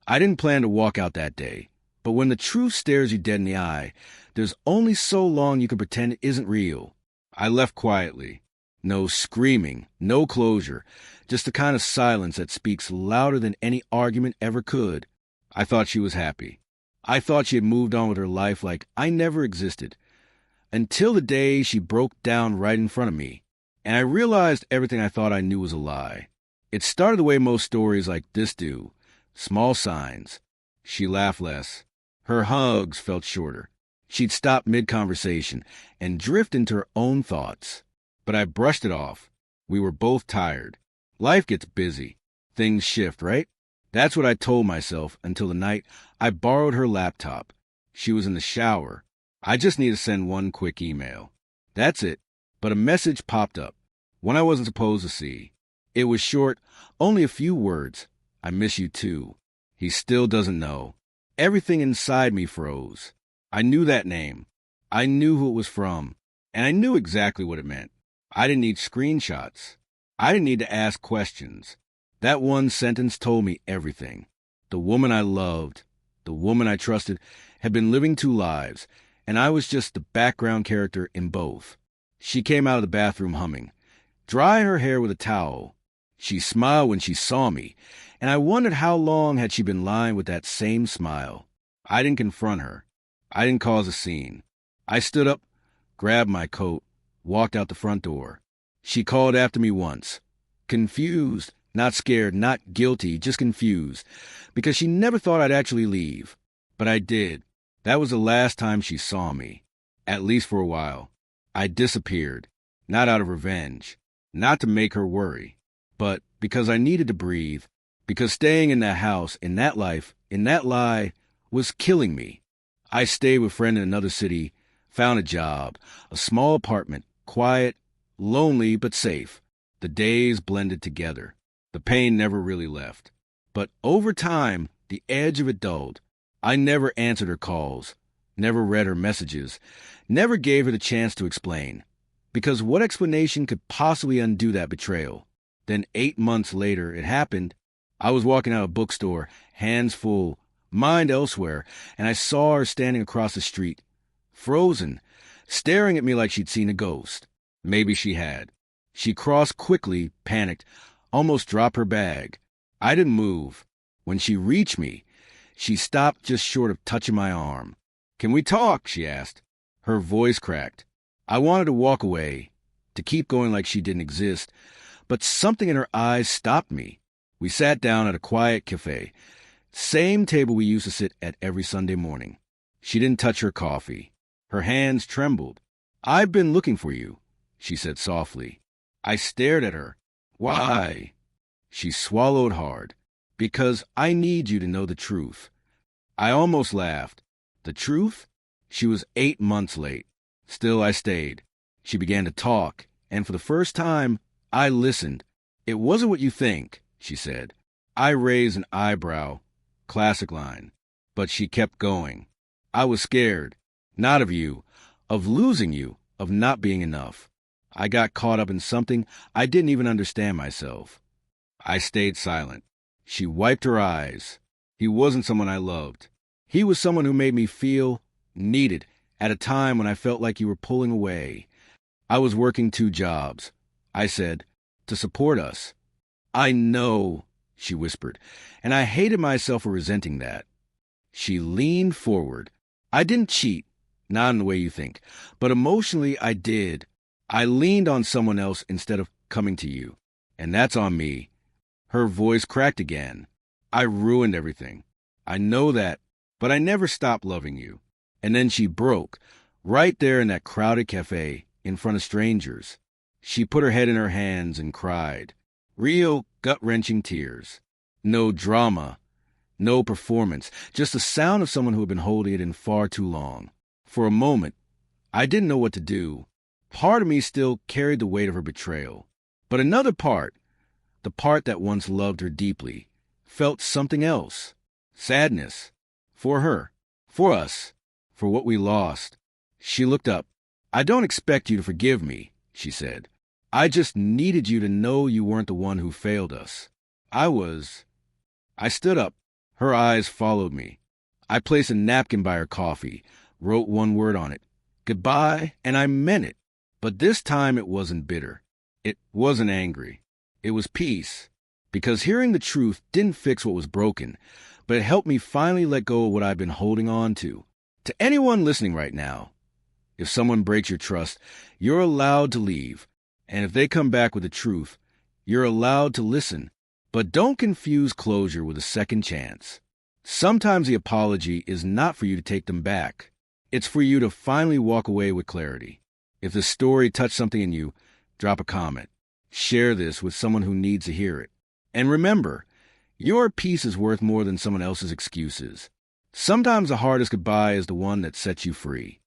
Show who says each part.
Speaker 1: I didn't plan to walk out that day, but when the truth stares you dead in the eye, there's only so long you can pretend it isn't real. I left quietly. No screaming, no closure, just the kind of silence that speaks louder than any argument ever could. I thought she was happy. I thought she had moved on with her life like I never existed. Until the day she broke down right in front of me, and I realized everything I thought I knew was a lie. It started the way most stories like this do. Small signs. She laughed less. Her hugs felt shorter. She'd stop mid-conversation and drift into her own thoughts. But I brushed it off. We were both tired. Life gets busy. Things shift, right? That's what I told myself until the night I borrowed her laptop. She was in the shower. I just need to send one quick email. That's it. But a message popped up. One I wasn't supposed to see. It was short, only a few words. I miss you too. He still doesn't know. Everything inside me froze. I knew that name. I knew who it was from. And I knew exactly what it meant. I didn't need screenshots. I didn't need to ask questions. That one sentence told me everything. The woman I loved, the woman I trusted, had been living two lives, and I was just the background character in both. She came out of the bathroom humming, dry her hair with a towel. She smiled when she saw me, and I wondered how long had she been lying with that same smile. I didn't confront her. I didn't cause a scene. I stood up, grabbed my coat, walked out the front door. She called after me once. Confused, not scared, not guilty, just confused, because she never thought I'd actually leave. But I did. That was the last time she saw me, at least for a while. I disappeared, not out of revenge, not to make her worry, but because I needed to breathe, because staying in that house, in that life, in that lie, was killing me. I stayed with a friend in another city, found a job, a small apartment, quiet, lonely but safe. The days blended together. The pain never really left. But over time, the edge of it dulled. I never answered her calls, never read her messages, never gave her the chance to explain. Because what explanation could possibly undo that betrayal? Then 8 months later, it happened. I was walking out of a bookstore, hands full, mind elsewhere, and I saw her standing across the street, frozen, staring at me like she'd seen a ghost. Maybe she had. She crossed quickly, panicked, almost dropped her bag. I didn't move. When she reached me, she stopped just short of touching my arm. "Can we talk?" she asked. Her voice cracked. I wanted to walk away, to keep going like she didn't exist, but something in her eyes stopped me. We sat down at a quiet cafe, same table we used to sit at every Sunday morning. She didn't touch her coffee. Her hands trembled. "I've been looking for you," she said softly. I stared at her. "Why?" She swallowed hard. "Because I need you to know the truth." I almost laughed. The truth? She was 8 months late. Still, I stayed. She began to talk, and for the first time, I listened. "It wasn't what you think," she said. I raised an eyebrow. Classic line. But she kept going. "I was scared. Not of you. Of losing you. Of not being enough. I got caught up in something I didn't even understand myself." I stayed silent. She wiped her eyes. "He wasn't someone I loved. He was someone who made me feel needed at a time when I felt like you were pulling away. I was working 2 jobs," I said, "to support us." "I know," she whispered, and I hated myself for resenting that. She leaned forward. "I didn't cheat, not in the way you think, but emotionally I did. I leaned on someone else instead of coming to you, and that's on me." Her voice cracked again. "I ruined everything. I know that, but I never stopped loving you." And then she broke, right there in that crowded cafe, in front of strangers. She put her head in her hands and cried. Real, gut-wrenching tears. No drama, no performance, just the sound of someone who had been holding it in far too long. For a moment, I didn't know what to do. Part of me still carried the weight of her betrayal. But another part, the part that once loved her deeply, felt something else. Sadness. For her. For us. For what we lost. She looked up. "I don't expect you to forgive me," she said. "I just needed you to know you weren't the one who failed us." I stood up. Her eyes followed me. I placed a napkin by her coffee, wrote one word on it, goodbye, and I meant it. But this time it wasn't bitter. It wasn't angry. It was peace. Because hearing the truth didn't fix what was broken, but it helped me finally let go of what I've been holding on to. To anyone listening right now, if someone breaks your trust, you're allowed to leave. And if they come back with the truth, you're allowed to listen. But don't confuse closure with a second chance. Sometimes the apology is not for you to take them back. It's for you to finally walk away with clarity. If the story touched something in you, drop a comment. Share this with someone who needs to hear it. And remember, your peace is worth more than someone else's excuses. Sometimes the hardest goodbye is the one that sets you free.